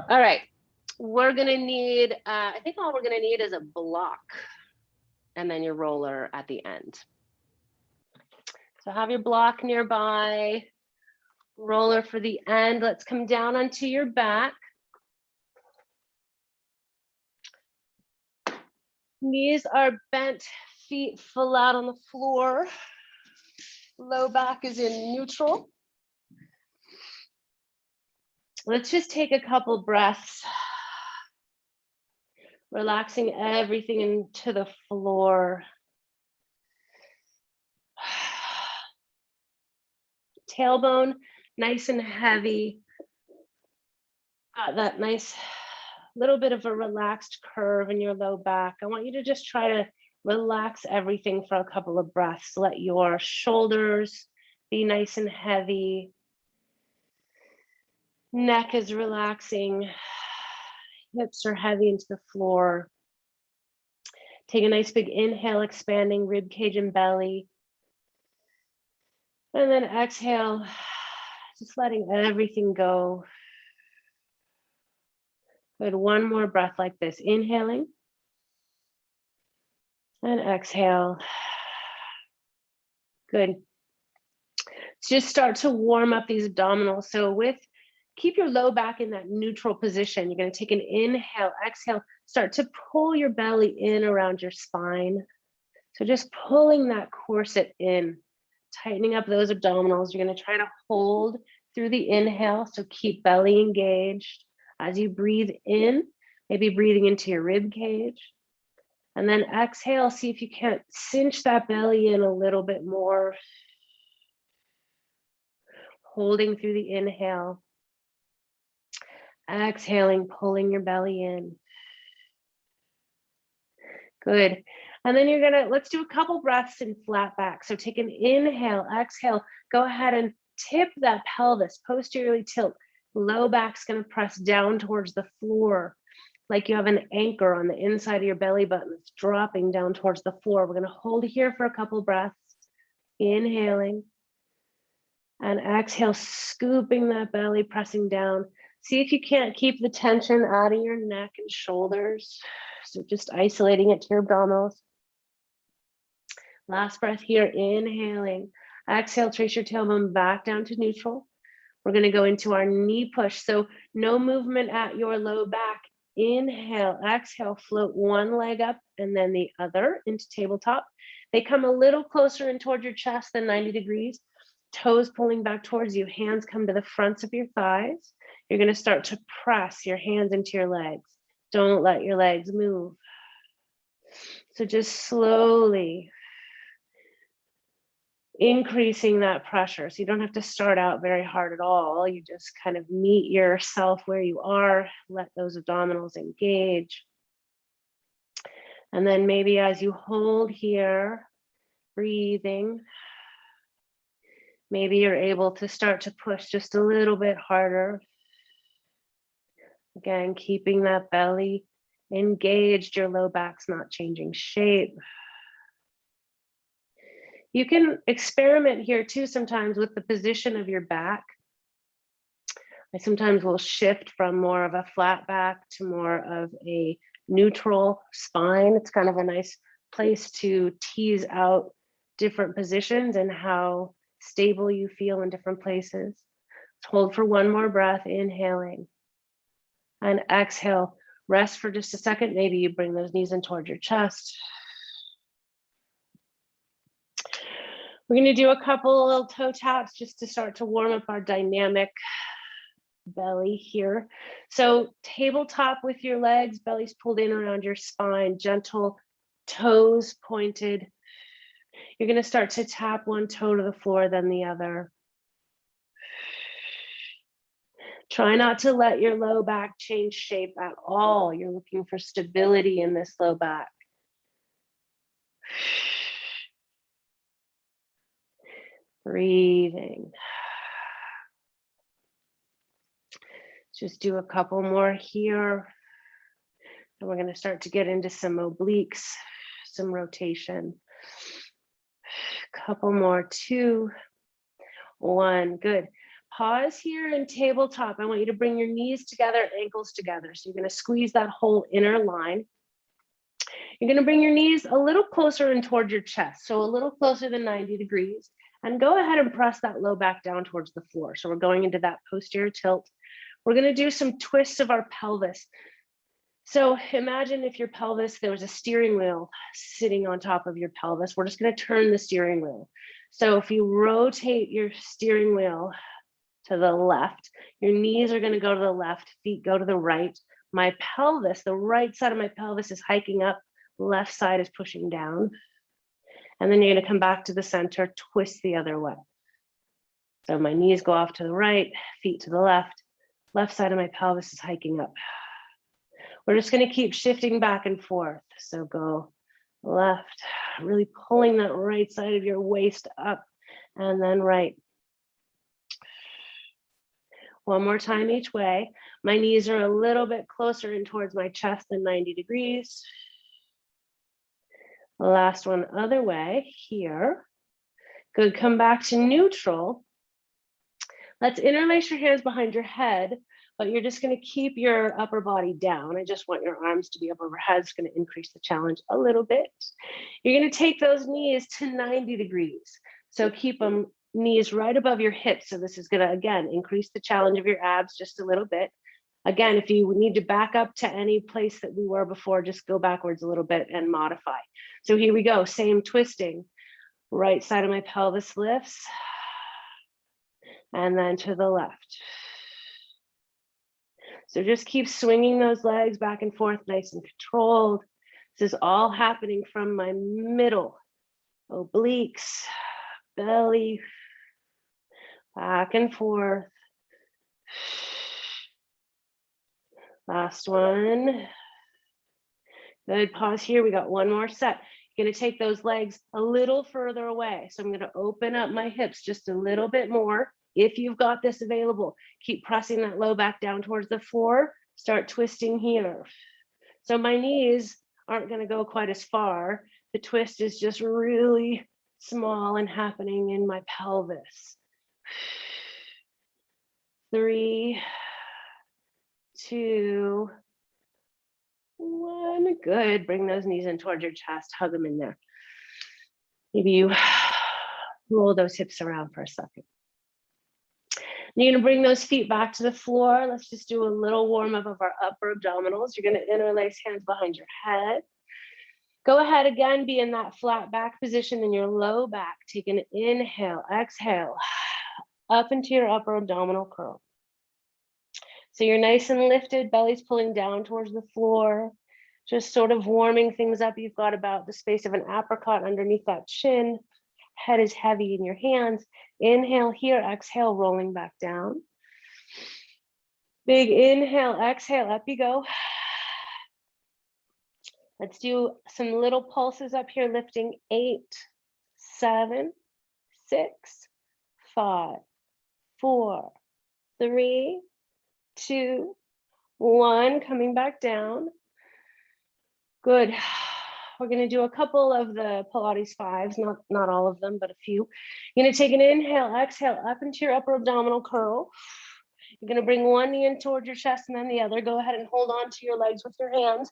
All right, we're gonna need, I think all we're gonna need is a block and then your roller at the end. So have your block nearby, roller for the end. Let's come down onto your back. Knees are bent, feet flat on the floor. Low back is in neutral. Let's just take a couple breaths, relaxing everything into the floor. Tailbone, nice and heavy. Got that nice little bit of a relaxed curve in your low back. I want you to just try to relax everything for a couple of breaths. Let your shoulders be nice and heavy. Neck is relaxing. Hips are heavy into the floor. Take a nice big inhale, expanding rib cage and belly. And then exhale, just letting everything go. Good, one more breath like this. Inhaling. And exhale. Good. Just start to warm up these abdominals. So keep your low back in that neutral position. You're going to take an inhale, exhale, start to pull your belly in around your spine. So just pulling that corset in, tightening up those abdominals. You're going to try to hold through the inhale. So keep belly engaged. As you breathe in, maybe breathing into your rib cage. And then exhale, see if you can't cinch that belly in a little bit more. Holding through the inhale. Exhaling, pulling your belly in. Good. And then let's do a couple breaths in flat back. So take an inhale, exhale, go ahead and tip that pelvis, posteriorly tilt. Low back's gonna press down towards the floor, like you have an anchor on the inside of your belly button that's dropping down towards the floor. We're gonna hold here for a couple breaths. Inhaling. And exhale, scooping that belly, pressing down. See if you can't keep the tension out of your neck and shoulders. So just isolating it to your abdominals. Last breath here, inhaling. Exhale, trace your tailbone back down to neutral. We're gonna go into our knee push. So no movement at your low back. Inhale, exhale, float one leg up and then the other into tabletop. They come a little closer in toward your chest than 90 degrees. Toes pulling back towards you, hands come to the fronts of your thighs. You're gonna start to press your hands into your legs. Don't let your legs move. So just slowly increasing that pressure. So you don't have to start out very hard at all. You just kind of meet yourself where you are, let those abdominals engage. And then maybe as you hold here, breathing, maybe you're able to start to push just a little bit harder. Again, keeping that belly engaged, your low back's not changing shape. You can experiment here too sometimes with the position of your back. I sometimes will shift from more of a flat back to more of a neutral spine. It's kind of a nice place to tease out different positions and how stable you feel in different places. Let's hold for one more breath, inhaling. And exhale, rest for just a second. Maybe you bring those knees in toward your chest. We're gonna do a couple little toe taps just to start to warm up our dynamic belly here. So tabletop with your legs, belly's pulled in around your spine, gentle toes pointed. You're gonna start to tap one toe to the floor, then the other. Try not to let your low back change shape at all. You're looking for stability in this low back. Breathing. Just do a couple more here. And we're going to start to get into some obliques, some rotation. Couple more, 2, 1, good. Pause here in tabletop. I want you to bring your knees together, ankles together. So you're going to squeeze that whole inner line. You're going to bring your knees a little closer in towards your chest, so a little closer than 90 degrees, and go ahead and press that low back down towards the floor. So we're going into that posterior tilt. We're going to do some twists of our pelvis. So imagine if your pelvis, there was a steering wheel sitting on top of your pelvis. We're just going to turn the steering wheel. So if you rotate your steering wheel to the left, your knees are going to go to the left, feet go to the right. My pelvis, the right side of my pelvis is hiking up, left side is pushing down. And then you're going to come back to the center, twist the other way. So my knees go off to the right, feet to the left side of my pelvis is hiking up. We're just going to keep shifting back and forth. So go left, really pulling that right side of your waist up, and then right. One more time each way. My knees are a little bit closer in towards my chest than 90 degrees. The last one other way here. Good, come back to neutral. Let's interlace your hands behind your head, but you're just going to keep your upper body down. I just want your arms to be up overhead. It's going to increase the challenge a little bit. You're going to take those knees to 90 degrees. So keep them knees right above your hips. So this is going to, again, increase the challenge of your abs just a little bit. Again, if you need to back up to any place that we were before, just go backwards a little bit and modify. So here we go, same twisting. Right side of my pelvis lifts, and then to the left. So just keep swinging those legs back and forth, nice and controlled. This is all happening from my middle, obliques, belly, back and forth. Last one. Good, pause here. We got one more set. You're gonna take those legs a little further away. So I'm gonna open up my hips just a little bit more. If you've got this available, keep pressing that low back down towards the floor. Start twisting here. So my knees aren't gonna go quite as far. The twist is just really small and happening in my pelvis. 3, 2, 1. Good. Bring those knees in towards your chest. Hug them in there. Maybe you roll those hips around for a second. You're going to bring those feet back to the floor. Let's just do a little warm up of our upper abdominals. You're going to interlace hands behind your head. Go ahead again, be in that flat back position in your low back. Take an inhale, exhale, up into your upper abdominal curl. So you're nice and lifted, belly's pulling down towards the floor, just sort of warming things up. You've got about the space of an apricot underneath that chin. Head is heavy in your hands. Inhale here, exhale, rolling back down. Big inhale, exhale, up you go. Let's do some little pulses up here, lifting 8, 7, 6, 5, 4, 3, 2, 1, coming back down. Good. We're going to do a couple of the Pilates 5s, not all of them, but a few. You're going to take an inhale, exhale, up into your upper abdominal curl. You're going to bring one knee in towards your chest and then the other. Go ahead and hold on to your legs with your hands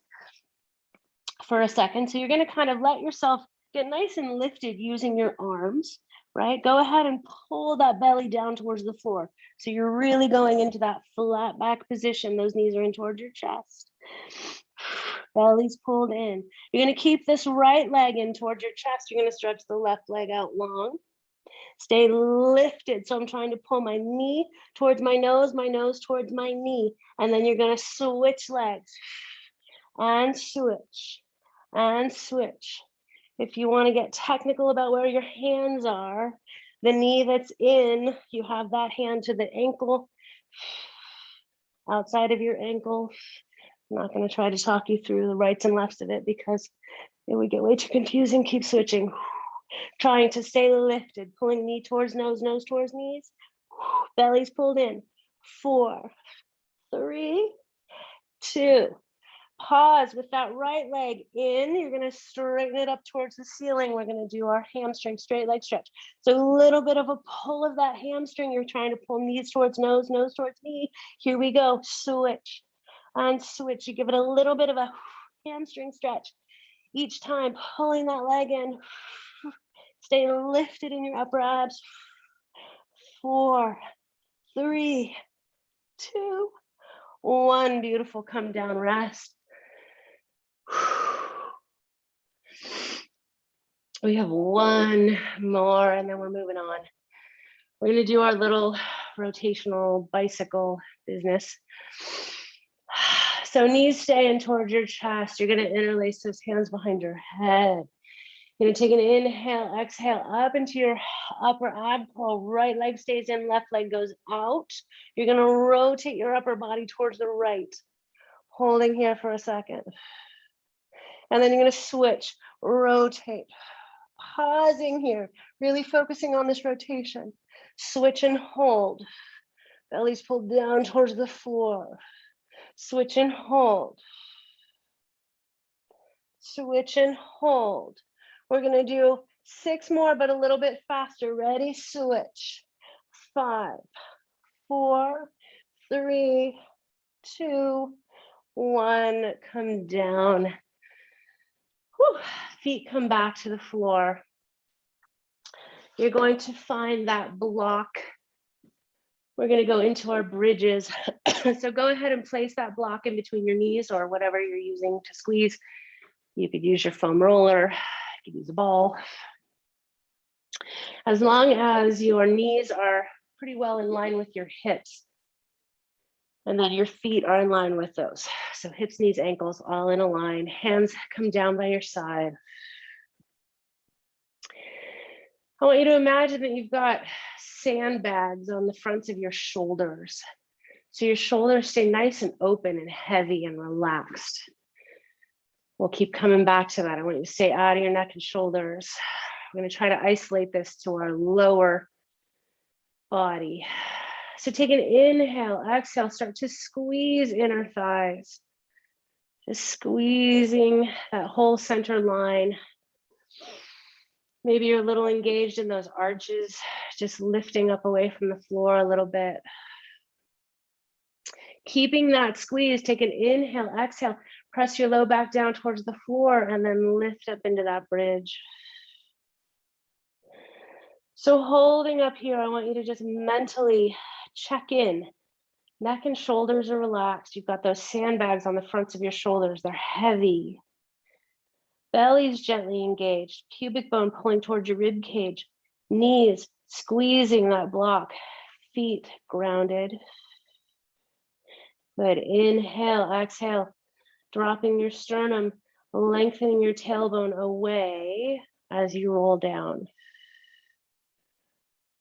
for a second. So you're going to kind of let yourself get nice and lifted using your arms, right? Go ahead and pull that belly down towards the floor. So you're really going into that flat back position. Those knees are in towards your chest. Belly's pulled in. You're going to keep this right leg in towards your chest. You're going to stretch the left leg out long. Stay lifted. So I'm trying to pull my knee towards my nose towards my knee. And then you're going to switch legs and switch and switch. If you want to get technical about where your hands are, the knee that's in, you have that hand to the ankle, outside of your ankle. I'm not going to try to talk you through the rights and lefts of it because it would get way too confusing. Keep switching. Trying to stay lifted, pulling knee towards nose, nose towards knees. Belly's pulled in. 4, 3, 2, Pause with that right leg in. You're going to straighten it up towards the ceiling. We're going to do our hamstring straight leg stretch. So a little bit of a pull of that hamstring. You're trying to pull knees towards nose, nose towards knee. Here we go. Switch and switch. You give it a little bit of a hamstring stretch. Each time pulling that leg in. Stay lifted in your upper abs. 4, 3, 2, 1. Beautiful. Come down, rest. We have one more and then we're moving on. We're going to do our little rotational bicycle business. So knees staying towards your chest. You're going to interlace those hands behind your head. You're going to take an inhale, exhale up into your upper ab curl. Right leg stays in, left leg goes out. You're going to rotate your upper body towards the right. Holding here for a second. And then you're going to switch, rotate. Pausing here, really focusing on this rotation. Switch and hold. Belly's pulled down towards the floor. Switch and hold. Switch and hold. We're going to do 6 more, but a little bit faster. Ready? Switch. 5, 4, 3, 2, 1. Come down. Whew. Feet come back to the floor. You're going to find that block. We're going to go into our bridges. So go ahead and place that block in between your knees or whatever you're using to squeeze. You could use your foam roller, you could use a ball. As long as your knees are pretty well in line with your hips, and then your feet are in line with those. So hips, knees, ankles, all in a line. Hands come down by your side. I want you to imagine that you've got sandbags on the fronts of your shoulders. So your shoulders stay nice and open and heavy and relaxed. We'll keep coming back to that. I want you to stay out of your neck and shoulders. We're going to try to isolate this to our lower body. So take an inhale, exhale, start to squeeze inner thighs. Just squeezing that whole center line. Maybe you're a little engaged in those arches, just lifting up away from the floor a little bit. Keeping that squeeze, take an inhale, exhale, press your low back down towards the floor and then lift up into that bridge. So holding up here, I want you to just mentally check in. Neck and shoulders are relaxed. You've got those sandbags on the fronts of your shoulders. They're heavy. Belly's gently engaged. Pubic bone pulling towards your rib cage. Knees squeezing that block. Feet grounded. Good. Inhale, exhale. Dropping your sternum, lengthening your tailbone away as you roll down.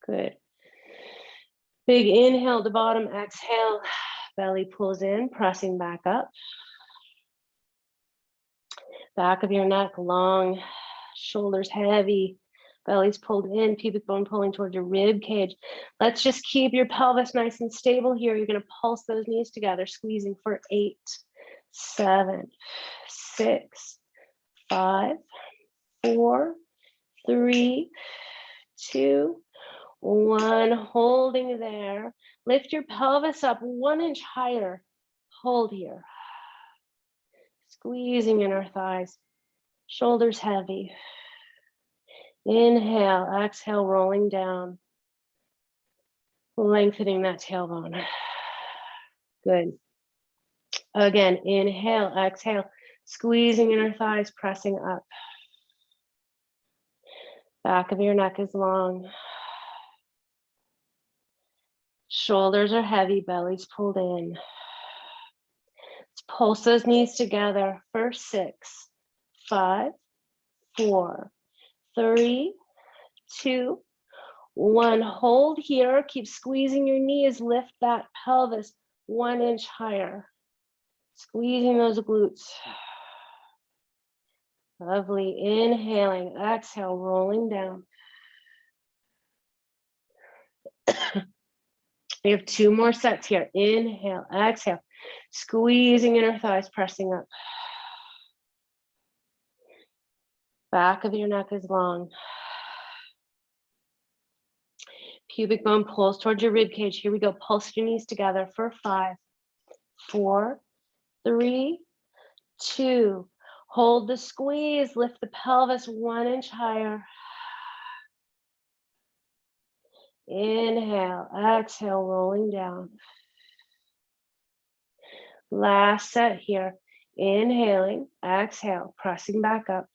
Good. Big inhale to bottom, exhale. Belly pulls in, pressing back up. Back of your neck long, shoulders heavy, belly's pulled in, pubic bone pulling towards your rib cage. Let's just keep your pelvis nice and stable here. You're going to pulse those knees together, squeezing for 8, 7, 6, 5, 4, 3, 2, 1. Holding there. Lift your pelvis up 1 inch higher. Hold here. Squeezing inner thighs, shoulders heavy. Inhale, exhale, rolling down. Lengthening that tailbone. Good. Again, inhale, exhale, squeezing inner thighs, pressing up. Back of your neck is long. Shoulders are heavy, belly's pulled in. Pulse those knees together for 6, 5, 4, 3, 2, 1. Hold here. Keep squeezing your knees. Lift that pelvis 1 inch higher. Squeezing those glutes. Lovely. Inhaling, exhale, rolling down. We have 2 more sets here. Inhale, exhale. Squeezing inner thighs, pressing up. Back of your neck is long. Pubic bone pulls towards your rib cage. Here we go. Pulse your knees together for 5, 4, 3, 2. Hold the squeeze. Lift the pelvis 1 inch higher. Inhale, exhale, rolling down. Last set here. Inhaling, exhale, pressing back up.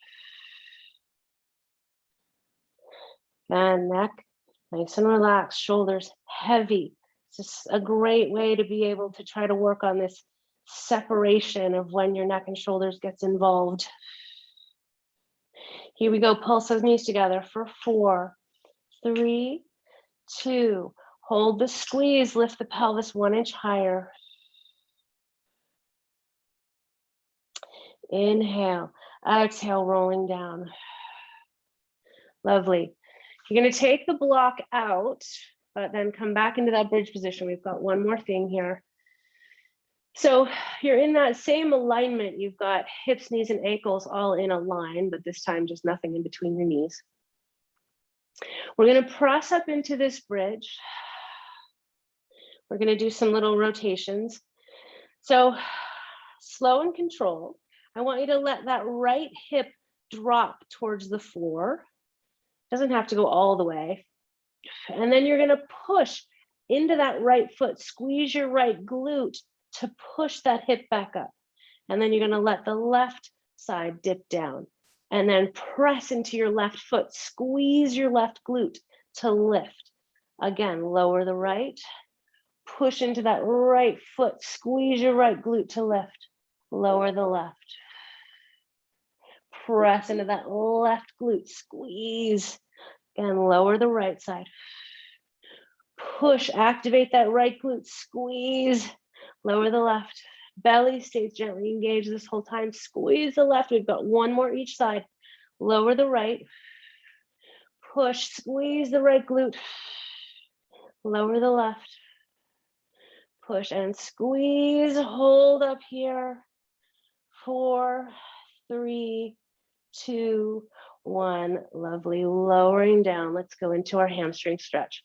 And neck nice and relaxed, shoulders heavy. It's just a great way to be able to try to work on this separation of when your neck and shoulders gets involved. Here we go, pulse those knees together for 4, 3, 2. Hold the squeeze, lift the pelvis 1 inch higher. Inhale, exhale, rolling down. Lovely. You're going to take the block out, but then come back into that bridge position. We've got one more thing here. So you're in that same alignment. You've got hips, knees, and ankles all in a line, but this time just nothing in between your knees. We're going to press up into this bridge. We're going to do some little rotations. So slow and controlled. I want you to let that right hip drop towards the floor. Doesn't have to go all the way. And then you're going to push into that right foot. Squeeze your right glute to push that hip back up. And then you're going to let the left side dip down. And then press into your left foot. Squeeze your left glute to lift. Again, lower the right. Push into that right foot. Squeeze your right glute to lift. Lower the left. Press into that left glute. Squeeze. And lower the right side. Push, activate that right glute. Squeeze. Lower the left. Belly stays gently engaged this whole time. Squeeze the left. We've got one more each side. Lower the right. Push, squeeze the right glute. Lower the left. Push and squeeze. Hold up here. 4, 3, 2, 1. Lovely. Lowering down. Let's go into our hamstring stretch.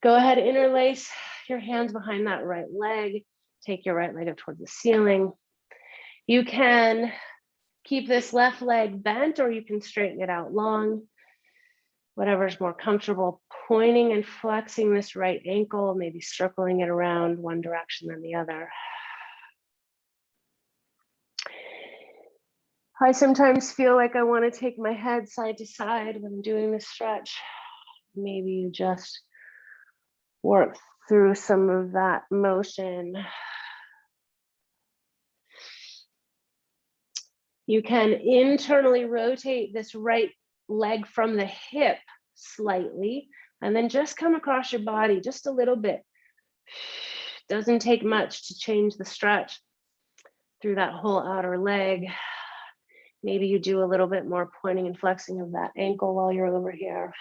Go ahead, interlace your hands behind that right leg. Take your right leg up towards the ceiling. You can keep this left leg bent or you can straighten it out long. Whatever's more comfortable. Pointing and flexing this right ankle, maybe circling it around one direction than the other. I sometimes feel like I want to take my head side to side when I'm doing this stretch. Maybe you just work through some of that motion. You can internally rotate this right leg from the hip slightly, and then just come across your body just a little bit. Doesn't take much to change the stretch through that whole outer leg. Maybe you do a little bit more pointing and flexing of that ankle while you're over here.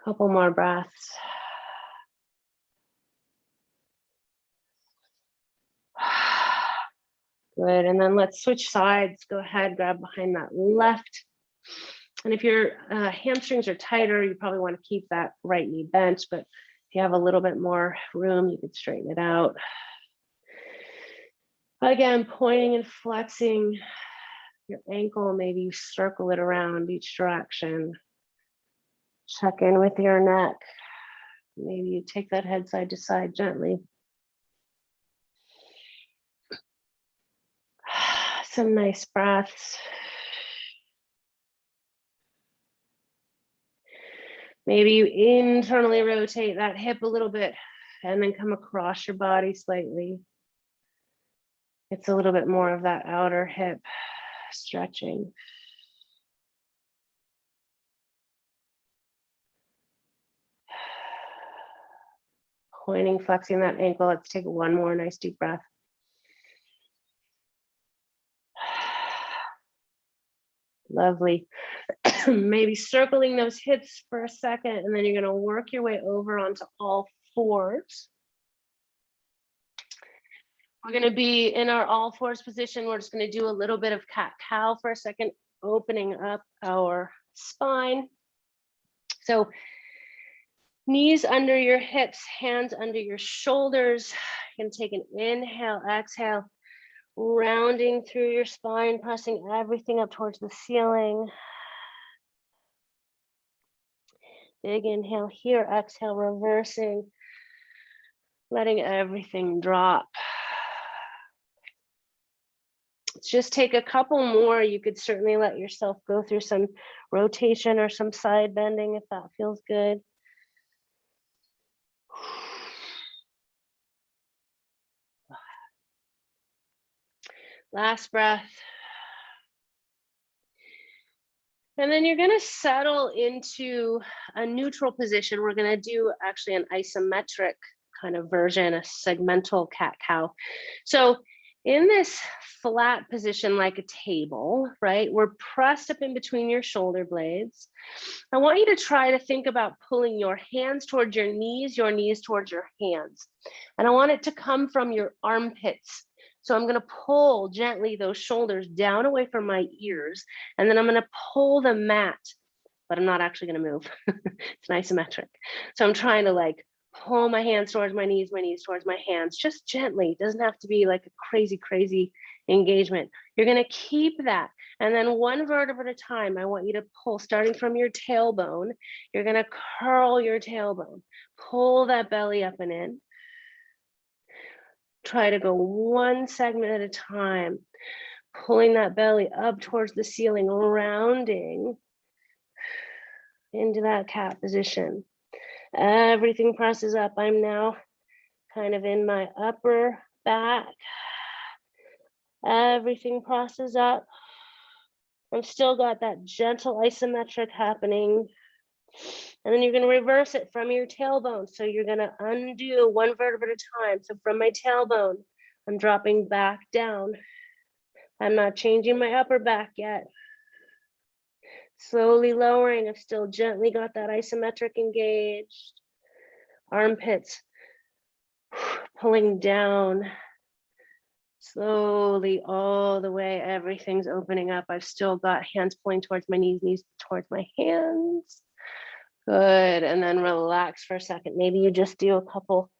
Couple more breaths. Good, and then let's switch sides. Go ahead, grab behind that left. And if your hamstrings are tighter, you probably want to keep that right knee bent, but if you have a little bit more room, you could straighten it out. Again, pointing and flexing your ankle, maybe you circle it around each direction. Check in with your neck. Maybe you take that head side to side gently. Some nice breaths. Maybe you internally rotate that hip a little bit and then come across your body slightly. It's a little bit more of that outer hip stretching. Pointing, flexing that ankle. Let's take one more nice deep breath. Lovely. Maybe circling those hips for a second, and then you're going to work your way over onto all fours. We're going to be in our all fours position. We're just going to do a little bit of cat-cow for a second, opening up our spine. So knees under your hips, hands under your shoulders. You're going to take an inhale, exhale, rounding through your spine, pressing everything up towards the ceiling. Big inhale here, exhale, reversing, letting everything drop. Let's just take a couple more. You could certainly let yourself go through some rotation or some side bending if that feels good. Last breath. And then you're going to settle into a neutral position. We're going to do actually an isometric kind of version, a segmental cat-cow. So in this flat position, like a table, right? We're pressed up in between your shoulder blades. I want you to try to think about pulling your hands towards your knees towards your hands. And I want it to come from your armpits. So I'm going to pull gently those shoulders down away from my ears, and then I'm going to pull the mat, but I'm not actually going to move. It's an isometric. So I'm trying to like pull my hands towards my knees towards my hands, just gently. It doesn't have to be like a crazy, crazy engagement. You're going to keep that. And then one vertebra at a time, I want you to pull, starting from your tailbone. You're going to curl your tailbone, pull that belly up and in. Try to go one segment at a time, pulling that belly up towards the ceiling, rounding into that cat position. Everything presses up. I'm now kind of in my upper back. Everything presses up. I've still got that gentle isometric happening. And then you're going to reverse it from your tailbone. So you're going to undo one vertebra at a time. So from my tailbone, I'm dropping back down. I'm not changing my upper back yet. Slowly lowering. I've still gently got that isometric engaged. Armpits pulling down. Slowly all the way. Everything's opening up. I've still got hands pulling towards my knees towards my hands. Good, and then relax for a second. Maybe you just do a couple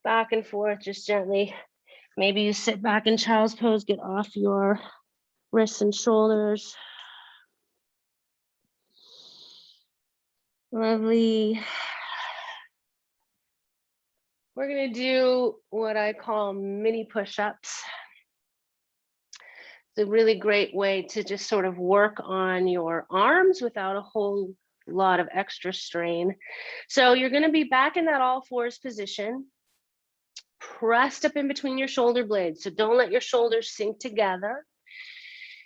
back and forth, just gently. Maybe you sit back in child's pose, get off your wrists and shoulders. Lovely. We're gonna do what I call mini push-ups. It's a really great way to just sort of work on your arms without a whole lot of extra strain. So you're going to be back in that all fours position, pressed up in between your shoulder blades. So don't let your shoulders sink together.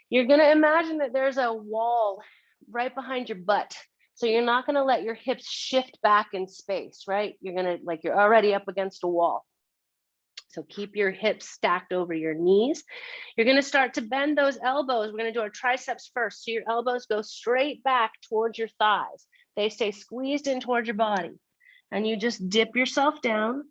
You're going to imagine that there's a wall right behind your butt. So you're not going to let your hips shift back in space, right? You're going to, like, you're already up against a wall. So keep your hips stacked over your knees. You're going to start to bend those elbows. We're going to do our triceps first. So your elbows go straight back towards your thighs. They stay squeezed in towards your body. And you just dip yourself down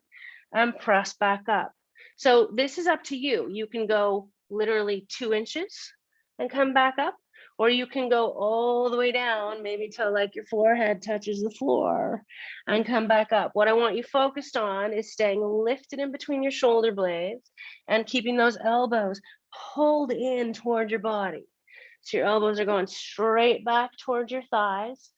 and press back up. So this is up to you. You can go literally 2 inches and come back up, or you can go all the way down, maybe till like your forehead touches the floor and come back up. What I want you focused on is staying lifted in between your shoulder blades and keeping those elbows pulled in toward your body. So your elbows are going straight back towards your thighs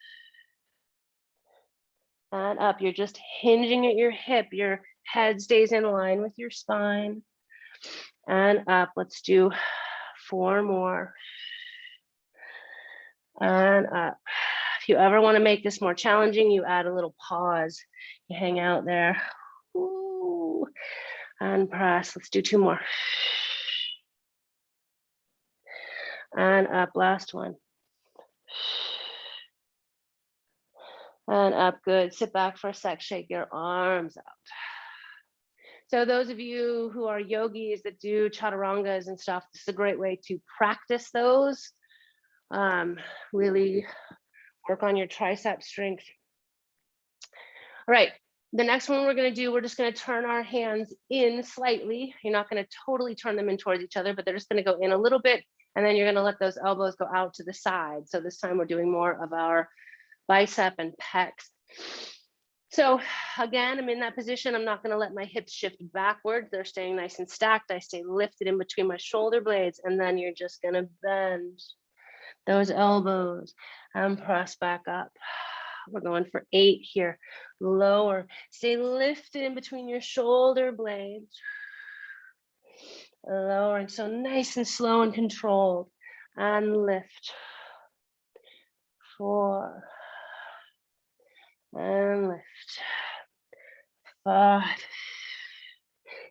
and up. You're just hinging at your hip. Your head stays in line with your spine and up. Let's do 4 more. And up. If you ever want to make this more challenging, you add a little pause. You hang out there. Ooh. And press. Let's do 2 more. And up. Last one. And up. Good. Sit back for a sec. Shake your arms out. So those of you who are yogis that do chaturangas and stuff, this is a great way to practice those. Really work on your tricep strength. All right, The next one we're going to do, we're just going to turn our hands in slightly. You're not going to totally turn them in towards each other, but they're just going to go in a little bit. And then you're going to let those elbows go out to the side. So this time we're doing more of our bicep and pecs. So again, I'm in that position. I'm not going to let my hips shift backwards. They're staying nice and stacked. I stay lifted in between my shoulder blades. And then you're just going to bend those elbows and press back up. We're going for 8 here. Lower. Stay lifted in between your shoulder blades. Lowering. So nice and slow and controlled. And lift. 4. And lift. 5.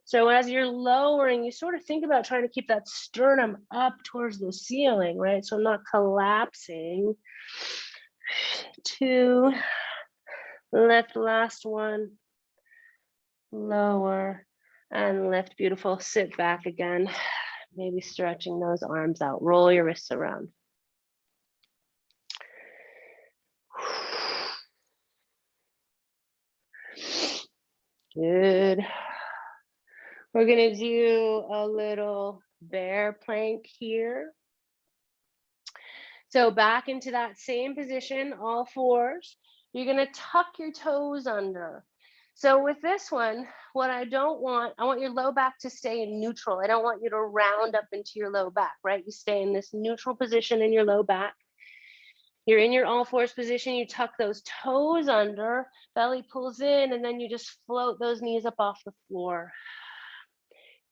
So as you're lowering, you sort of think about trying to keep that sternum up towards the ceiling, right? So I'm not collapsing. 2. Lift, last one. Lower and lift. Beautiful. Sit back again. Maybe stretching those arms out. Roll your wrists around. Good. We're going to do a little bear plank here. So back into that same position, all fours. You're going to tuck your toes under. So with this one, what I want your low back to stay in neutral. I don't want you to round up into your low back, right? You stay in this neutral position in your low back. You're in your all fours position. You tuck those toes under, belly pulls in, and then you just float those knees up off the floor.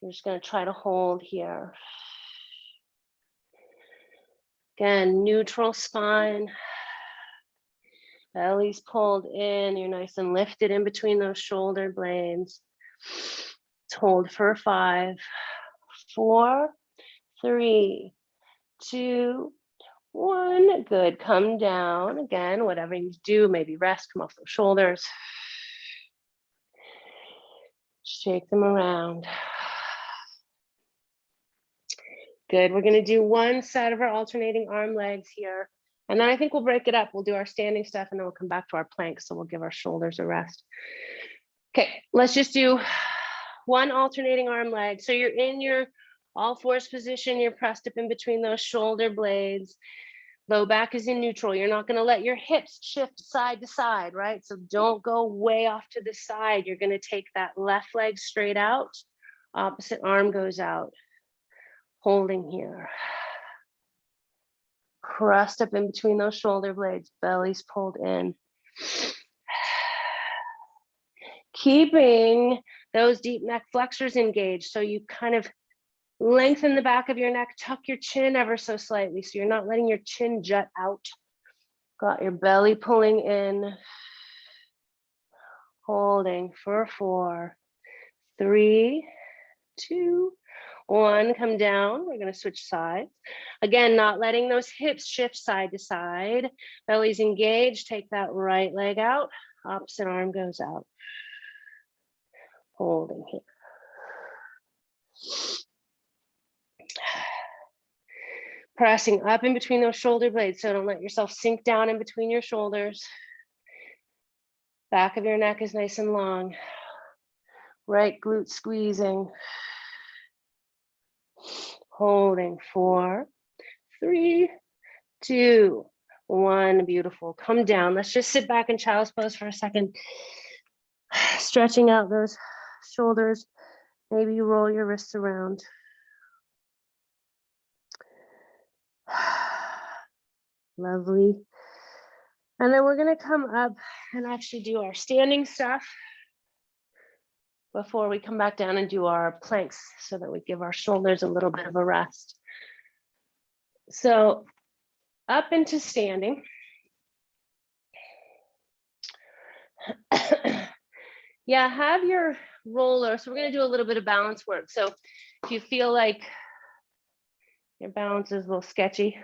You're just going to try to hold here. Again, neutral spine. Belly's pulled in. You're nice and lifted in between those shoulder blades. Let's hold for 5, 4, 3, 2, 1. Good. Come down again. Whatever you do, maybe rest. Come off those shoulders. Shake them around. Good. We're going to do one set of our alternating arm legs here. And then I think we'll break it up. We'll do our standing stuff and then we'll come back to our planks. So we'll give our shoulders a rest. Okay, let's just do one alternating arm leg. So you're in your all fours position. You're pressed up in between those shoulder blades. Low back is in neutral. You're not going to let your hips shift side to side, right? So don't go way off to the side. You're going to take that left leg straight out. Opposite arm goes out. Holding here. Pressed up in between those shoulder blades, belly's pulled in. Keeping those deep neck flexors engaged. So you kind of lengthen the back of your neck, tuck your chin ever so slightly. So you're not letting your chin jut out. Got your belly pulling in. Holding for 4, 3, 2, 1, come down. We're going to switch sides. Again, not letting those hips shift side to side. Belly's engaged. Take that right leg out. Opposite arm goes out. Holding here. Pressing up in between those shoulder blades. So don't let yourself sink down in between your shoulders. Back of your neck is nice and long. Right glute squeezing. Holding 4, 3, 2, 1. Beautiful. Come down. Let's just sit back in child's pose for a second. Stretching out those shoulders. Maybe you roll your wrists around. Lovely. And then we're going to come up and actually do our standing stuff before we come back down and do our planks so that we give our shoulders a little bit of a rest. So up into standing. Yeah, have your roller. So we're going to do a little bit of balance work. So if you feel like your balance is a little sketchy,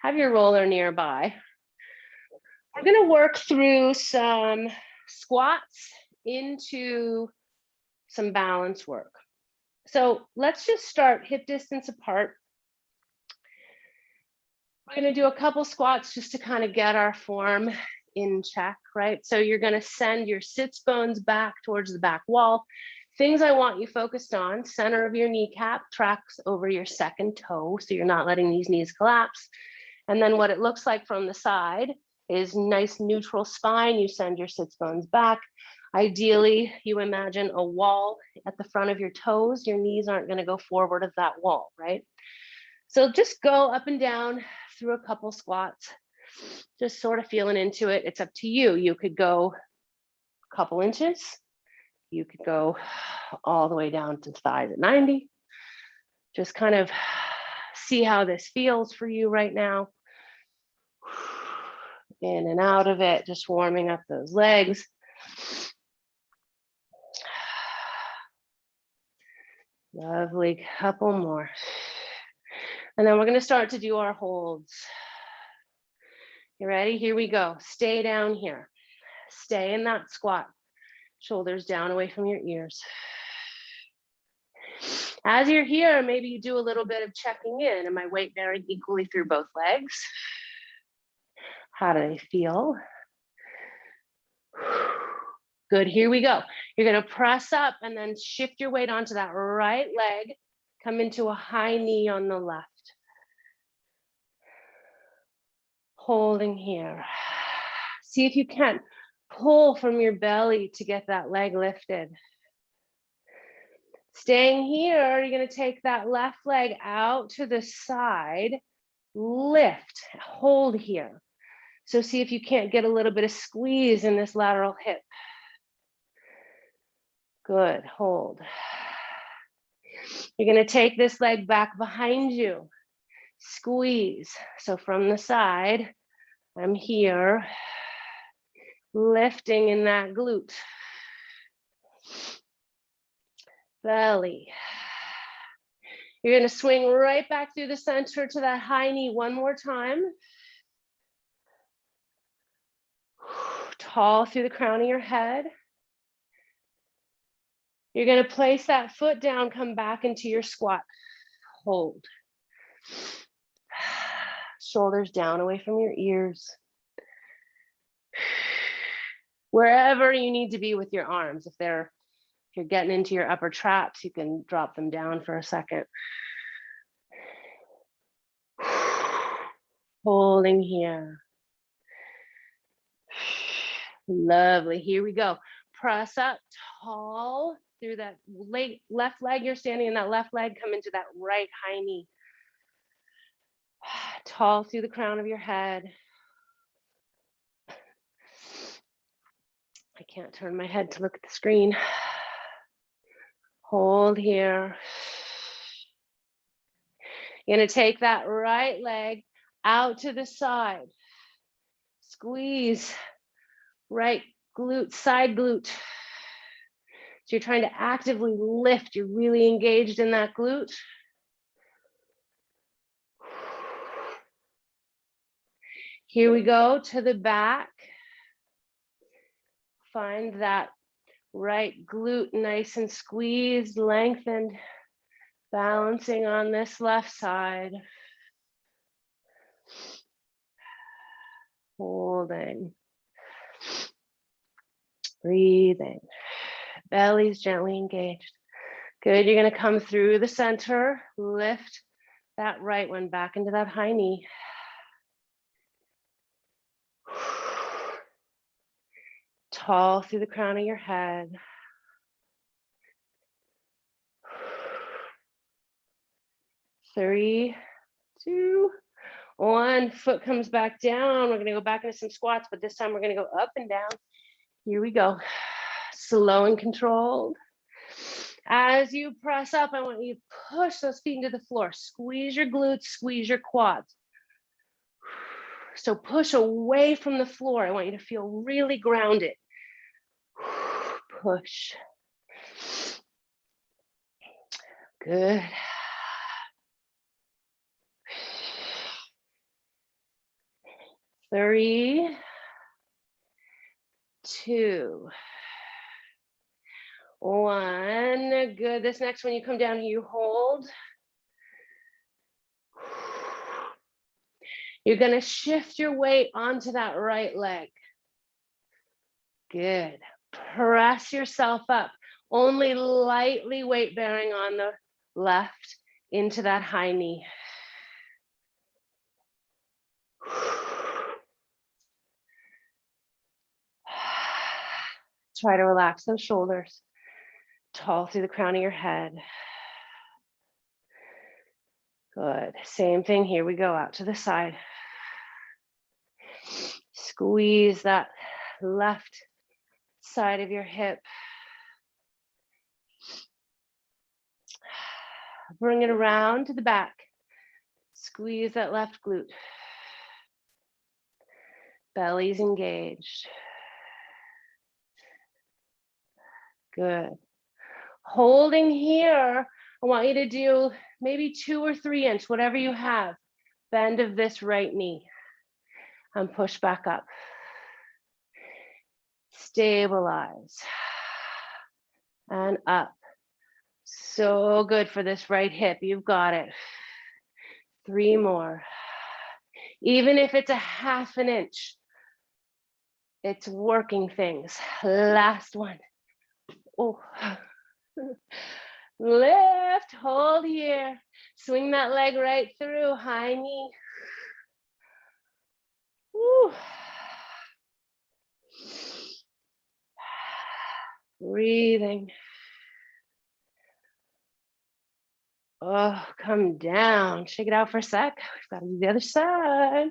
have your roller nearby. We're going to work through some squats into some balance work. So let's just start hip distance apart. We're going to do a couple squats just to kind of get our form in check, right? So you're gonna send your sits bones back towards the back wall. Things I want you focused on: center of your kneecap tracks over your second toe, so you're not letting these knees collapse. And then what it looks like from the side is nice neutral spine. You send your sits bones back. Ideally, you imagine a wall at the front of your toes. Your knees aren't gonna go forward of that wall, right? So just go up and down through a couple squats, just sort of feeling into it. It's up to you. You could go a couple inches. You could go all the way down to thighs at 90. Just kind of see how this feels for you right now. In and out of it, just warming up those legs. Lovely, couple more. And then we're gonna start to do our holds. You ready? Here we go. Stay down here. Stay in that squat. Shoulders down away from your ears. As you're here, maybe you do a little bit of checking in. Am I weight bearing equally through both legs? How do they feel? Good, here we go. You're gonna press up and then shift your weight onto that right leg. Come into a high knee on the left. Holding here. See if you can pull from your belly to get that leg lifted. Staying here, you're gonna take that left leg out to the side, lift, hold here. So see if you can't get a little bit of squeeze in this lateral hip. Good, hold. You're gonna take this leg back behind you, squeeze. So from the side, I'm here, lifting in that glute. Belly. You're gonna swing right back through the center to that high knee one more time. Tall through the crown of your head. You're gonna place that foot down, come back into your squat. Hold. Shoulders down away from your ears. Wherever you need to be with your arms. If you're getting into your upper traps, you can drop them down for a second. Holding here. Lovely, here we go. Press up tall through that left leg. You're standing in that left leg, come into that right high knee. Tall through the crown of your head. I can't turn my head to look at the screen. Hold here. You're gonna take that right leg out to the side. Squeeze right glute, side glute. So you're trying to actively lift. You're really engaged in that glute. Here we go to the back. Find that right glute nice and squeezed, lengthened, balancing on this left side. Holding. Breathing. Belly's gently engaged. Good, you're gonna come through the center, lift that right one back into that high knee. Tall through the crown of your head. Three, two, one. Foot comes back down. We're gonna go back into some squats, but this time we're gonna go up and down. Here we go. Slow and controlled. As you press up, I want you to push those feet into the floor. Squeeze your glutes, squeeze your quads. So push away from the floor. I want you to feel really grounded. Push. Good. Three, two, one. Good. This next one, you come down, you hold. You're going to shift your weight onto that right leg. Good. Press yourself up. Only lightly weight bearing on the left into that high knee. Try to relax those shoulders. Tall through the crown of your head. Good. Same thing here. We go out to the side. Squeeze that left side of your hip. Bring it around to the back. Squeeze that left glute. Belly's engaged. Good. Holding here, I want you to do maybe 2 or 3 inch, whatever you have. Bend of this right knee and push back up. Stabilize and up. So good for this right hip. You've got it. 3 more. Even if it's a 1/2 inch, it's working things. Last one. Oh. Lift, hold here. Swing that leg right through, high knee. Woo. Breathing. Oh, come down. Shake it out for a sec. We've got to do the other side.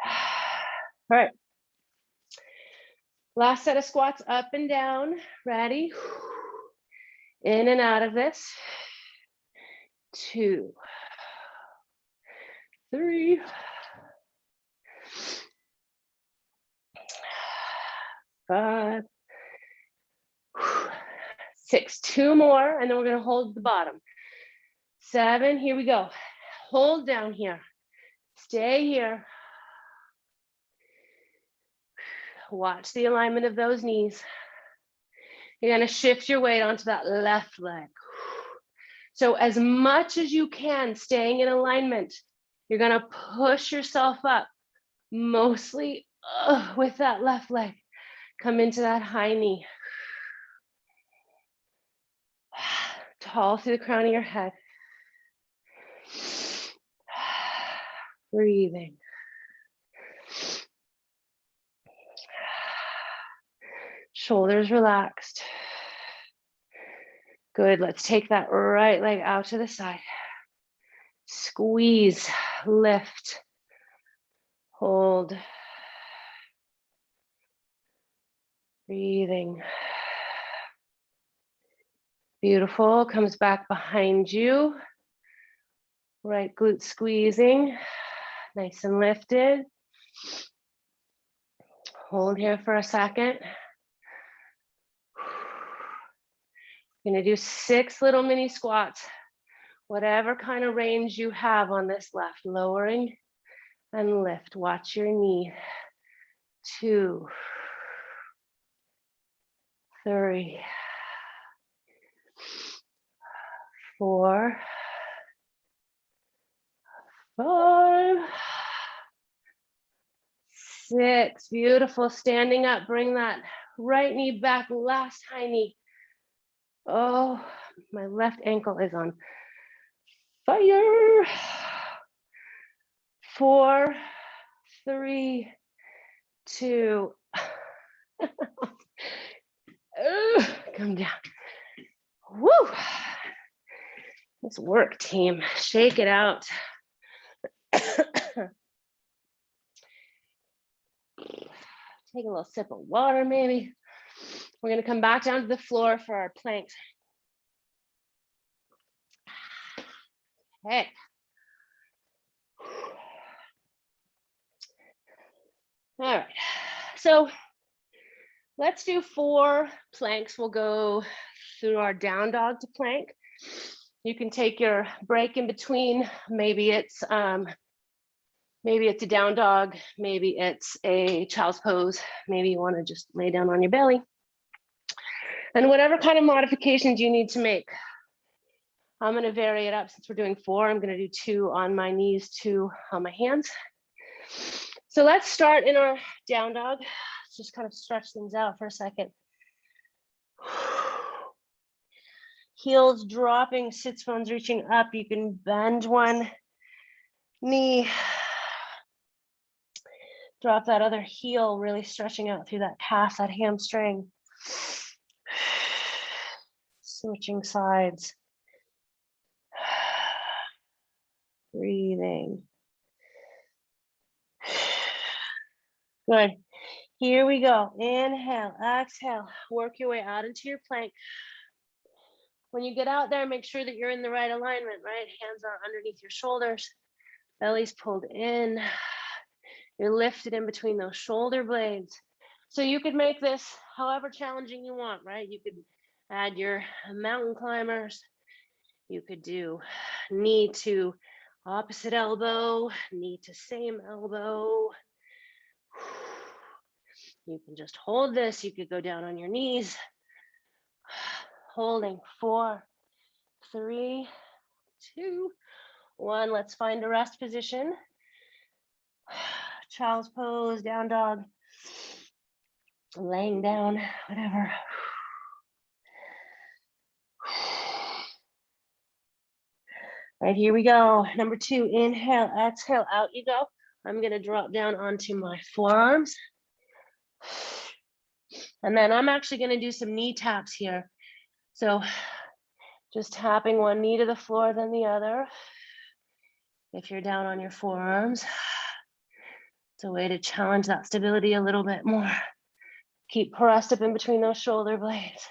All right. Last set of squats, up and down. Ready? In and out of this. 2, 3, 5, 6. 2 more, and then we're going to hold the bottom. 7. Here we go. Hold down here. Stay here. Watch the alignment of those knees. You're going to shift your weight onto that left leg. So as much as you can, staying in alignment, you're going to push yourself up, mostly with that left leg. Come into that high knee. Tall through the crown of your head. Breathing. Shoulders relaxed. Good. Let's take that right leg out to the side. Squeeze, lift, hold. Breathing. Beautiful. Comes back behind you. Right glute squeezing. Nice and lifted. Hold here for a second. You're gonna do 6 little mini squats, whatever kind of range you have on this left, lowering and lift. Watch your knee. 2, 3, 4, 5, 6. Beautiful. Standing up, bring that right knee back, last high knee. Oh, my left ankle is on fire. 4, 3, 2. Come down. Woo. Let's work, team. Shake it out. Take a little sip of water, maybe. We're going to come back down to the floor for our planks. Okay. All right. So let's do 4 planks. We'll go through our down dog to plank. You can take your break in between. Maybe it's a down dog. Maybe it's a child's pose. Maybe you want to just lay down on your belly. And whatever kind of modifications you need to make. I'm going to vary it up since we're doing 4. I'm going to do 2 on my knees, 2 on my hands. So let's start in our down dog. just kind of stretch things out for a second. Heels dropping, sits bones reaching up. You can bend one knee. Drop that other heel, really stretching out through that calf, that hamstring. Switching sides. Breathing. Good. Here we go. Inhale, exhale. Work your way out into your plank. When you get out there, make sure that you're in the right alignment, right? Hands are underneath your shoulders. Belly's pulled in. You're lifted in between those shoulder blades. So you could make this however challenging you want, right? You could add your mountain climbers. You could do knee to opposite elbow, knee to same elbow. You can just hold this. You could go down on your knees. Holding 4, 3, 2, 1. Let's find a rest position. Child's pose, down dog, laying down, whatever. Right, here we go. Number 2, inhale, exhale, out you go. I'm gonna drop down onto my forearms. And then I'm actually gonna do some knee taps here. So just tapping one knee to the floor, then the other. If you're down on your forearms, it's a way to challenge that stability a little bit more. Keep pressed up in between those shoulder blades.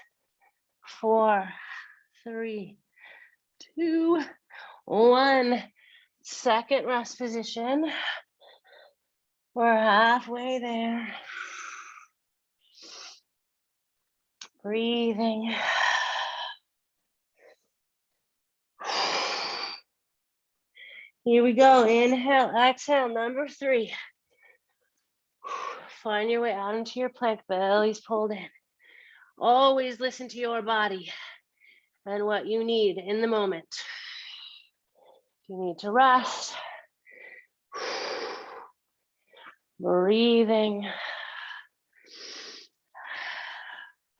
4, 3, 2, 1. Second rest position. We're halfway there. Breathing. Here we go. Inhale, exhale, number 3. Find your way out into your plank, belly's pulled in. Always listen to your body and what you need in the moment. If you need to rest, breathing.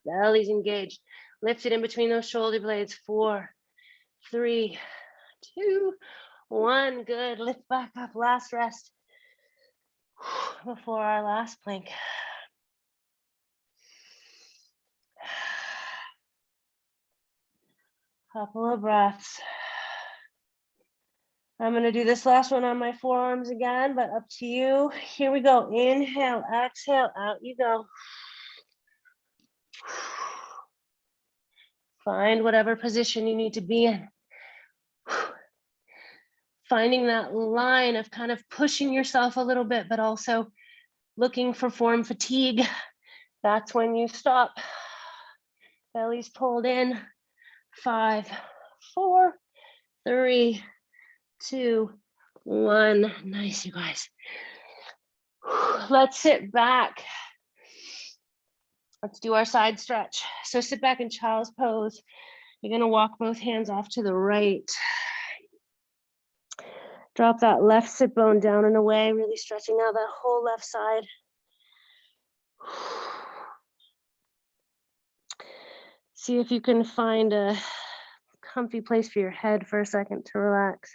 Belly's engaged. Lift it in between those shoulder blades. 4, 3, 2, 1. Good. Lift back up. Last rest before our last plank. Couple of breaths. I'm going to do this last one on my forearms again, but up to you. Here we go. Inhale, exhale, out you go. Find whatever position you need to be in. Finding that line of kind of pushing yourself a little bit, but also looking for form fatigue. That's when you stop. Belly's pulled in. 5, 4, 3, 2, 1. Nice, you guys. Let's sit back. Let's do our side stretch. So sit back in child's pose. You're going to walk both hands off to the right. Drop that left sit bone down and away, really stretching out that whole left side. See if you can find a comfy place for your head for a second to relax.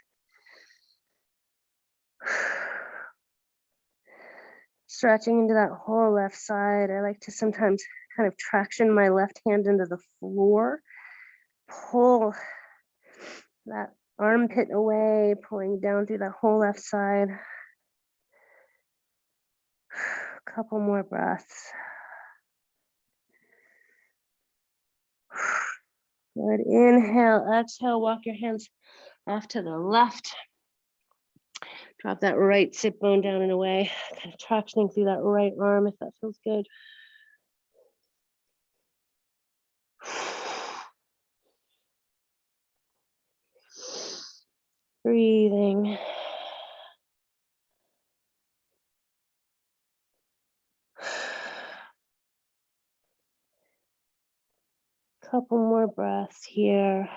Stretching into that whole left side. I like to sometimes kind of traction my left hand into the floor. Pull that armpit away, pulling down through that whole left side. A couple more breaths. Good. Inhale, exhale, walk your hands off to the left. Drop that right sit bone down and away, kind of tractioning through that right arm if that feels good. Breathing. Couple more breaths here.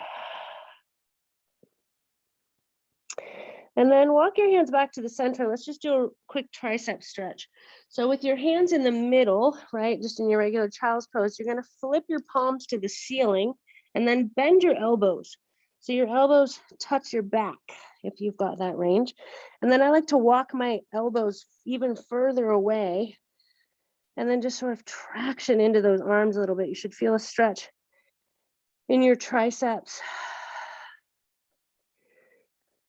And then walk your hands back to the center. Let's just do a quick tricep stretch. So with your hands in the middle, right, just in your regular child's pose, you're going to flip your palms to the ceiling and then bend your elbows. So your elbows touch your back if you've got that range. And then I like to walk my elbows even further away and then just sort of traction into those arms a little bit. You should feel a stretch in your triceps.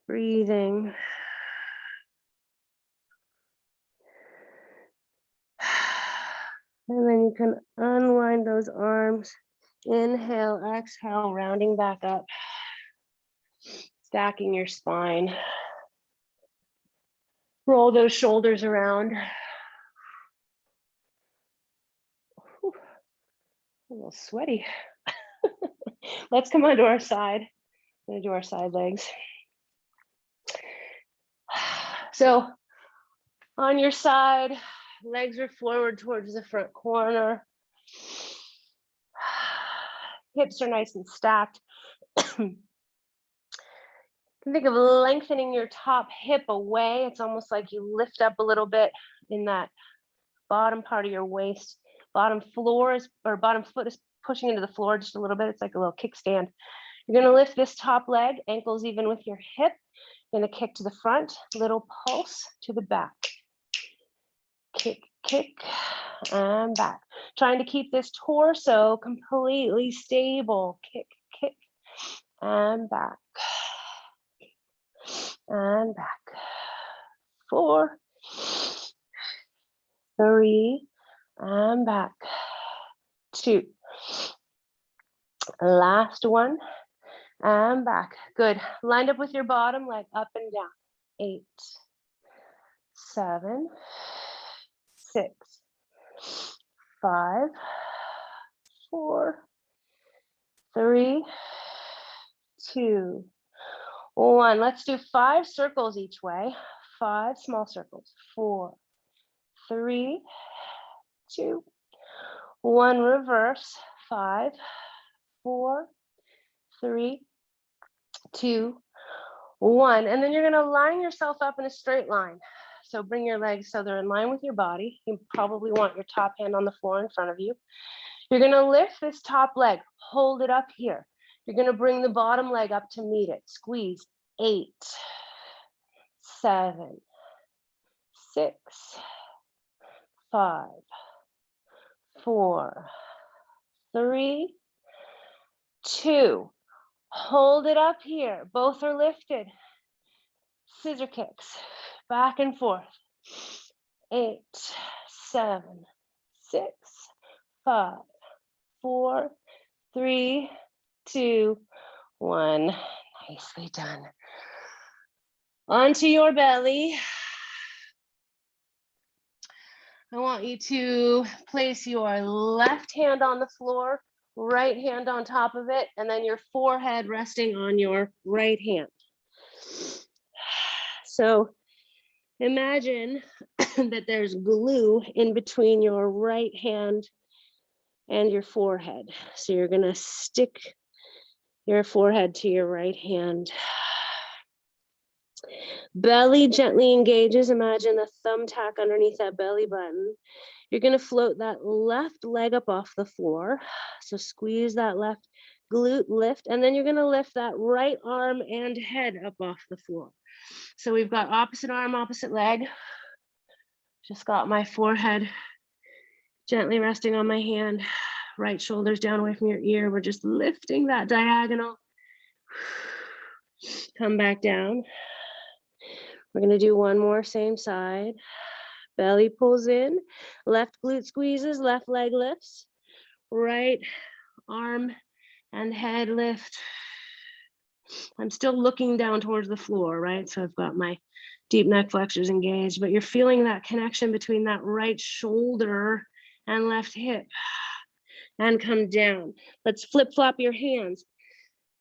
Breathing. And then you can unwind those arms. Inhale, exhale, rounding back up. Stacking your spine. Roll those shoulders around. Whew, a little sweaty. Let's come onto our side. I'm gonna do our side legs. So on your side, legs are forward towards the front corner. Hips are nice and stacked. You can think of lengthening your top hip away. It's almost like you lift up a little bit in that bottom part of your waist. Bottom floor is, or bottom foot is pushing into the floor just a little bit. It's like a little kickstand. You're gonna lift this top leg, ankles even with your hip. You're gonna kick to the front, little pulse to the back. Kick, kick, and back. Trying to keep this torso completely stable. Kick, kick, and back. And back. 4, 3, and back. 2. Last one, and back. Good. Lined up with your bottom leg up and down. 8, 7, 6, 5, 4, 3, 2, 1. Let's do 5 circles each way. 5 small circles. 4, 3, 2, 1. Reverse. 5, 4, 3, 2, 1. And then you're going to line yourself up in a straight line. So bring your legs so they're in line with your body. You probably want your top hand on the floor in front of you. You're going to lift this top leg, hold it up here. You're going to bring the bottom leg up to meet it. Squeeze. 8, 7, 6, 5, 4, 3, 2. Hold it up here. Both are lifted. Scissor kicks. Back and forth. 8, 7, 6, 5, 4, 3, 2, 1. Nicely done. Onto your belly. I want you to place your left hand on the floor, right hand on top of it, and then your forehead resting on your right hand. So imagine that there's glue in between your right hand and your forehead. So you're going to stick your forehead to your right hand. Belly gently engages. Imagine a thumbtack underneath that belly button. You're going to float that left leg up off the floor. So squeeze that left glute, lift, and then you're going to lift that right arm and head up off the floor. So we've got opposite arm, opposite leg. Just got my forehead gently resting on my hand. Right shoulder's down away from your ear. We're just lifting that diagonal. Come back down. We're going to do one more, same side. Belly pulls in, left glute squeezes, left leg lifts, right arm and head lift. I'm still looking down towards the floor, right? So I've got my deep neck flexors engaged, but you're feeling that connection between that right shoulder and left hip. And come down. Let's flip flop your hands.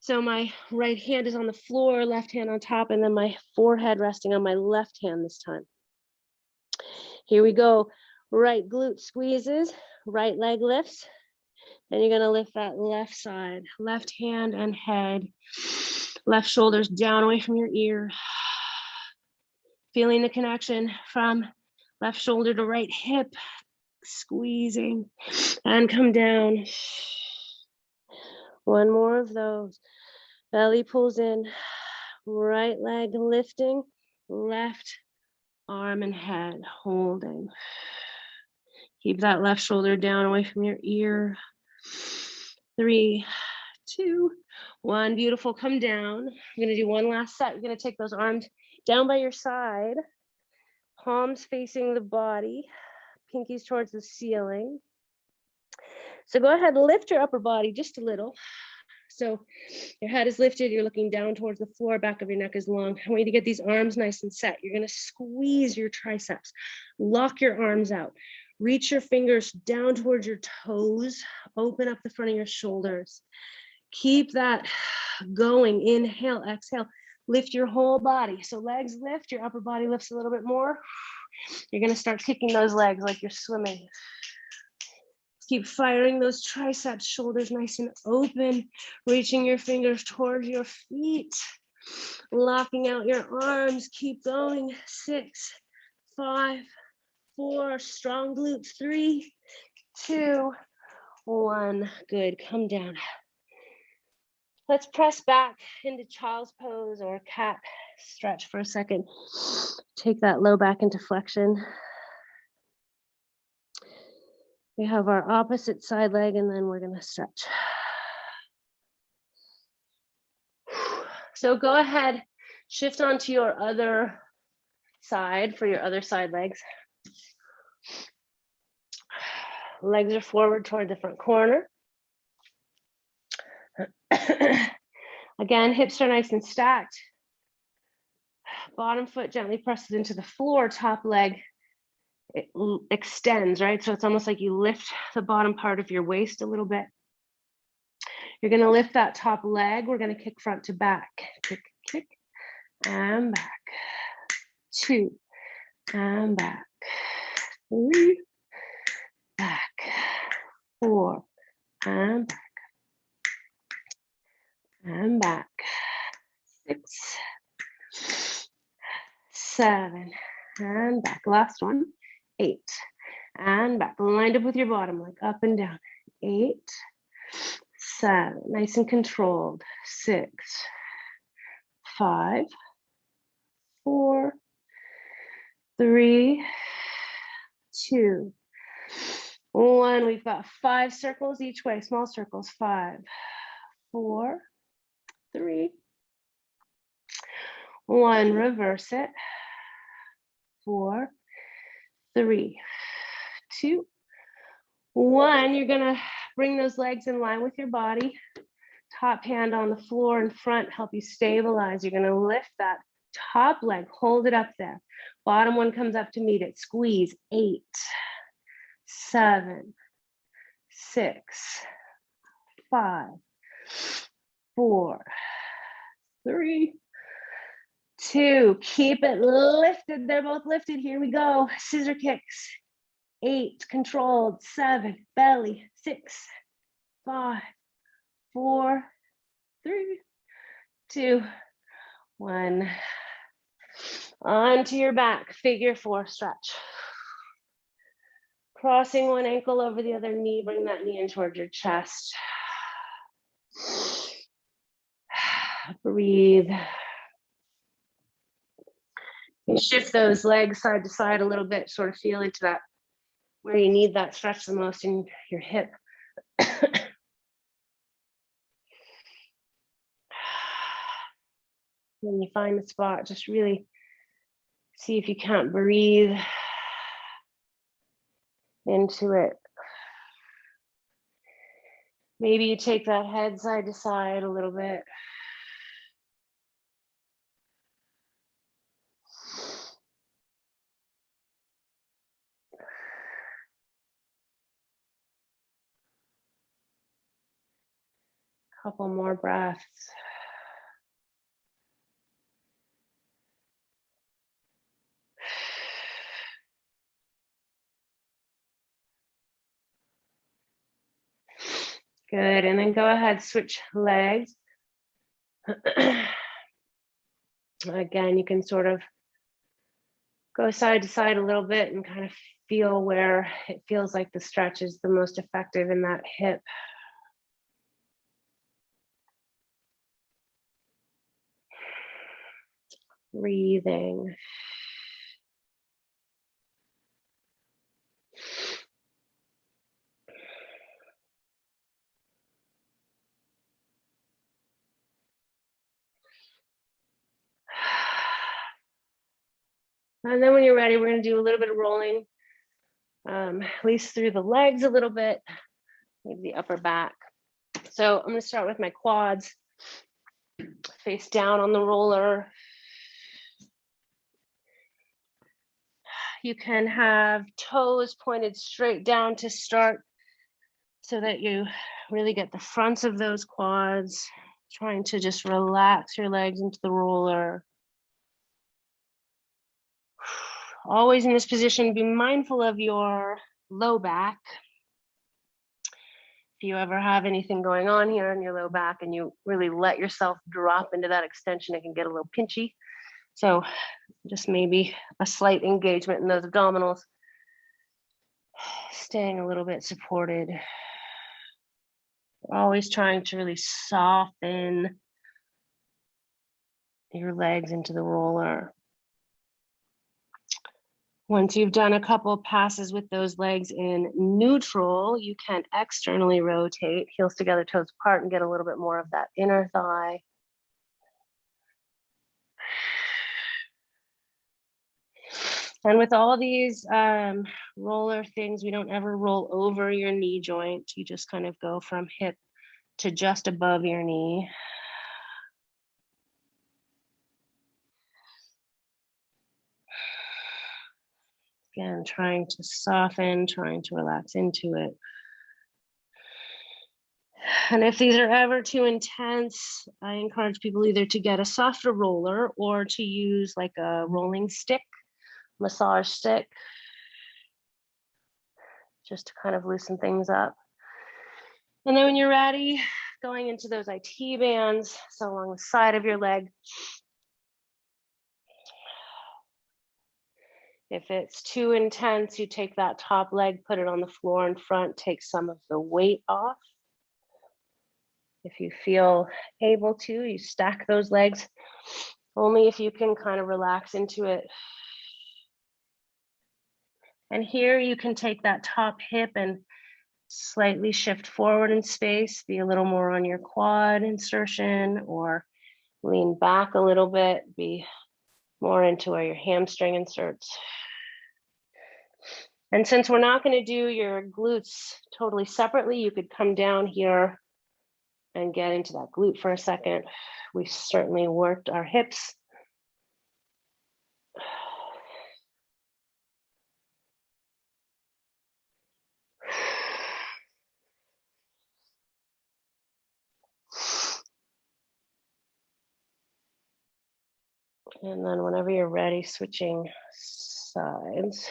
So my right hand is on the floor, left hand on top, and then my forehead resting on my left hand this time. Here we go. Right glute squeezes, right leg lifts. Then you're gonna lift that left side, left hand and head. Left shoulder's down away from your ear. Feeling the connection from left shoulder to right hip, squeezing and come down. One more of those. Belly pulls in, right leg lifting, left arm and head holding. Keep that left shoulder down away from your ear. 3, 2, 1. Beautiful. Come down. You're going to do one last set. You're going to take those arms down by your side, palms facing the body, pinkies towards the ceiling. So go ahead, lift your upper body just a little. So your head is lifted, you're looking down towards the floor, back of your neck is long. I want you to get these arms nice and set. You're gonna squeeze your triceps, lock your arms out, reach your fingers down towards your toes, open up the front of your shoulders. Keep that going, inhale, exhale, lift your whole body. So legs lift, your upper body lifts a little bit more. You're gonna start kicking those legs like you're swimming. Keep firing those triceps, shoulders nice and open, reaching your fingers towards your feet, locking out your arms, keep going. 6, 5, 4, strong glutes. 3, 2, 1. Good, come down. Let's press back into child's pose or cat stretch for a second. Take that low back into flexion. We have our opposite side leg and then we're gonna stretch. So go ahead, shift onto your other side for your other side legs. Legs are forward toward the front corner. Again, hips are nice and stacked. Bottom foot gently presses into the floor, top leg it extends, right? So it's almost like you lift the bottom part of your waist a little bit. You're gonna lift that top leg. We're gonna kick front to back. Kick, kick, and back. 2, and back. 3, back. 4, and back. And back. 6, 7, and back. Last one. 8, and back. Lined up with your bottom leg, up and down. 8, 7, nice and controlled. 6, 5, 4, 3, 2, 1. We've got 5 circles each way, small circles. 5, 4, 3, 1. Reverse it. 4, 3, 2, 1. You're gonna bring those legs in line with your body. Top hand on the floor in front, help you stabilize. You're gonna lift that top leg, hold it up there. Bottom one comes up to meet it. Squeeze. 8, 7, 6, 5, 4, 3, 2. Keep it lifted. They're both lifted. Here we go. Scissor kicks. 8, controlled. 7, belly. 6, 5, 4, 3, 2, 1. Onto your back, figure 4 stretch. Crossing one ankle over the other knee, bring that knee in towards your chest. Breathe. You shift those legs side to side a little bit, sort of feel into that, where you need that stretch the most in your hip. When you find the spot, just really see if you can't breathe into it. Maybe you take that head side to side a little bit. Couple more breaths. Good, and then go ahead, switch legs. Again, you can sort of Go side to side a little bit and kind of feel where it feels like the stretch is the most effective in that hip. Breathing. And then when you're ready, we're going to do a little bit of rolling, at least through the legs a little bit, maybe the upper back. So I'm going to start with my quads, face down on the roller. You can have toes pointed straight down to start so that you really get the fronts of those quads, trying to just relax your legs into the roller. Always in this position, be mindful of your low back. If you ever have anything going on here in your low back and you really let yourself drop into that extension, it can get a little pinchy. So just maybe a slight engagement in those abdominals, staying a little bit supported. Always trying to really soften your legs into the roller. Once you've done a couple of passes with those legs in neutral, you can externally rotate, heels together, toes apart, and get a little bit more of that inner thigh. And with all these roller things, we don't ever roll over your knee joint. You just kind of go from hip to just above your knee. Again, trying to soften, trying to relax into it. And if these are ever too intense, I encourage people either to get a softer roller or to use like a rolling stick, massage stick, just to kind of loosen things up. And then when you're ready, going into those IT bands, so along the side of your leg. If it's too intense, you take that top leg, put it on the floor in front, take some of the weight off. If you feel able to, you stack those legs, only if you can kind of relax into it. And here you can take that top hip and slightly shift forward in space, be a little more on your quad insertion, or lean back a little bit, be more into where your hamstring inserts. And since we're not going to do your glutes totally separately, you could come down here and get into that glute for a second. We certainly worked our hips. And then whenever you're ready, switching sides.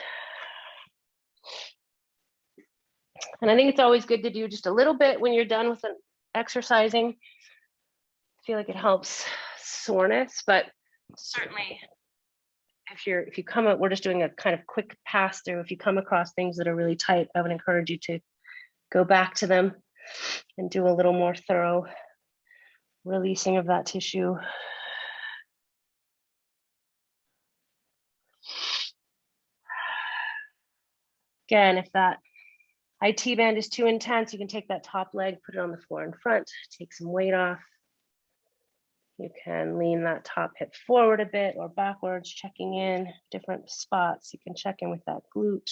And I think it's always good to do just a little bit when you're done with exercising. I feel like it helps soreness, but certainly if you come up, we're just doing a kind of quick pass through. If you come across things that are really tight, I would encourage you to go back to them and do a little more thorough releasing of that tissue. Again, if that IT band is too intense, you can take that top leg, put it on the floor in front, take some weight off. You can lean that top hip forward a bit or backwards, checking in different spots. You can check in with that glute.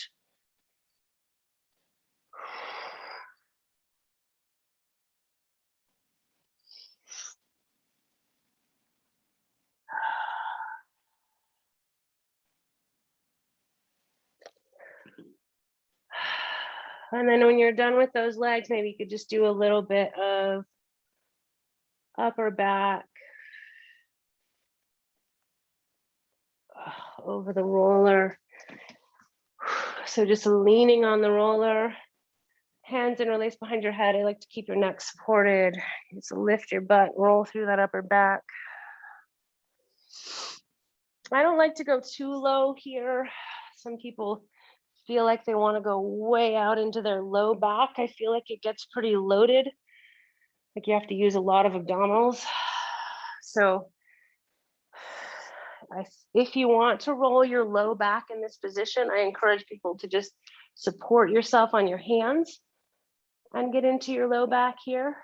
And then when you're done with those legs, maybe you could just do a little bit of upper back over the roller. So just leaning on the roller, hands interlaced behind your head. I like to keep your neck supported. Just lift your butt, roll through that upper back. I don't like to go too low here. Some people feel like they want to go way out into their low back. I feel like it gets pretty loaded. Like you have to use a lot of abdominals. So if you want to roll your low back in this position, I encourage people to just support yourself on your hands and get into your low back here.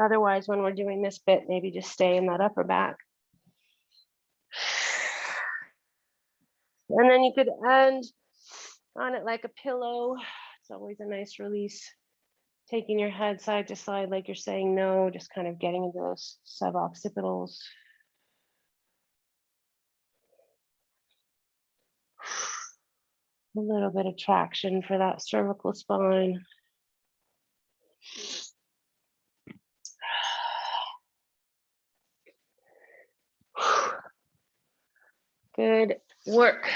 Otherwise, when we're doing this bit, maybe just stay in that upper back. And then you could end on it like a pillow. It's always a nice release. Taking your head side to side like you're saying no, just kind of getting into those suboccipitals. A little bit of traction for that cervical spine. Good work.